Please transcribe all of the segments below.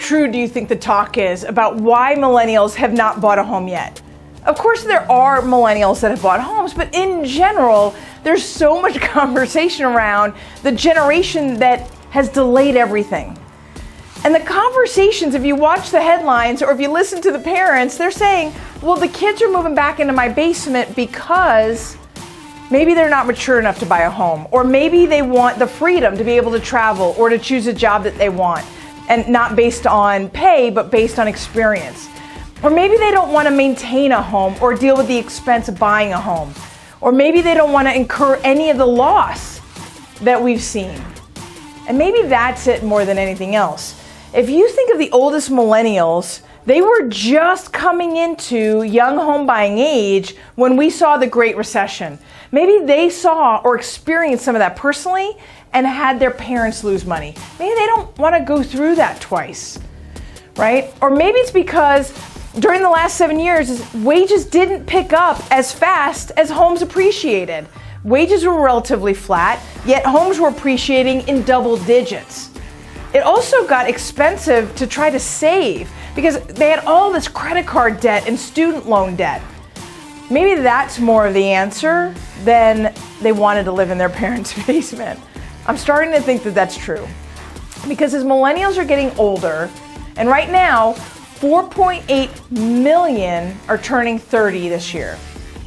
true do you think the talk is about why millennials have not bought a home yet? Of course, there are millennials that have bought homes, but in general, there's so much conversation around the generation that has delayed everything. And the conversations, if you watch the headlines or if you listen to the parents, they're saying, well, the kids are moving back into my basement because maybe they're not mature enough to buy a home, or maybe they want the freedom to be able to travel or to choose a job that they want, and not based on pay, but based on experience. Or maybe they don't want to maintain a home or deal with the expense of buying a home. Or maybe they don't want to incur any of the loss that we've seen. And maybe that's it more than anything else. If you think of the oldest millennials, they were just coming into young home buying age when we saw the Great Recession. Maybe they saw or experienced some of that personally and had their parents lose money. Maybe they don't want to go through that twice, right? Or maybe it's because during the last 7 years, wages didn't pick up as fast as homes appreciated. Wages were relatively flat, yet homes were appreciating in double digits. It also got expensive to try to save because they had all this credit card debt and student loan debt. Maybe that's more of the answer than they wanted to live in their parents' basement. I'm starting to think that that's true. Because as millennials are getting older, and right now, 4.8 million are turning 30 this year.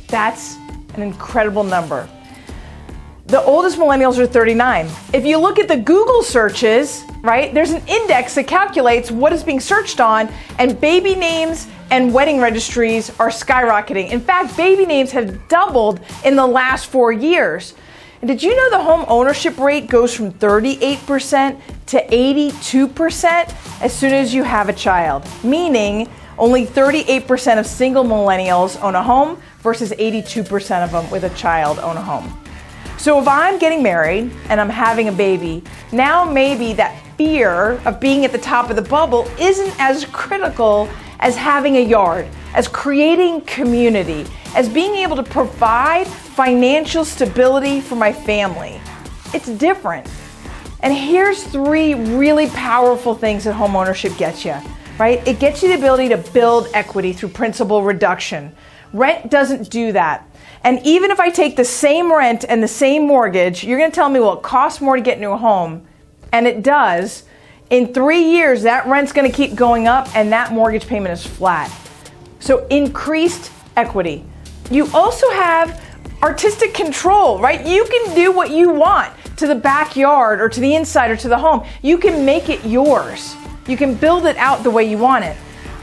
That's an incredible number. The oldest millennials are 39. If you look at the Google searches, right, there's an index that calculates what is being searched on, and baby names and wedding registries are skyrocketing. In fact, baby names have doubled in the last 4 years. And did you know the home ownership rate goes from 38% to 82% as soon as you have a child? Meaning only 38% of single millennials own a home versus 82% of them with a child own a home. So if I'm getting married and I'm having a baby, now maybe that fear of being at the top of the bubble isn't as critical as having a yard, as creating community, as being able to provide financial stability for my family. It's different. And here's 3 really powerful things that homeownership gets you, right? It gets you the ability to build equity through principal reduction. Rent doesn't do that. And even if I take the same rent and the same mortgage, you're going to tell me, well, it costs more to get into a home. And it does. In 3 years, that rent's going to keep going up and that mortgage payment is flat. So increased equity. You also have artistic control, right? You can do what you want to the backyard or to the inside or to the home. You can make it yours. You can build it out the way you want it.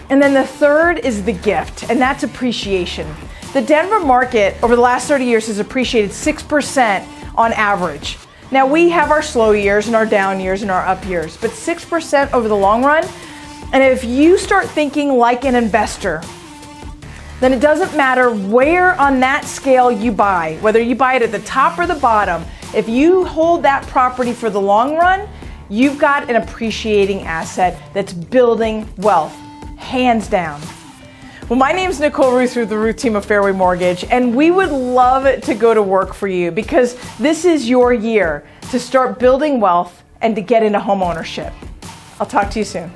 And then the third is the gift, and that's appreciation. The Denver market over the last 30 years has appreciated 6% on average. Now we have our slow years and our down years and our up years, but 6% over the long run. And if you start thinking like an investor, then it doesn't matter where on that scale you buy, whether you buy it at the top or the bottom, if you hold that property for the long run, you've got an appreciating asset that's building wealth, hands down. Well, my name is Nicole Rueth with the Rueth team of Fairway Mortgage, and we would love to go to work for you because this is your year to start building wealth and to get into home ownership. I'll talk to you soon.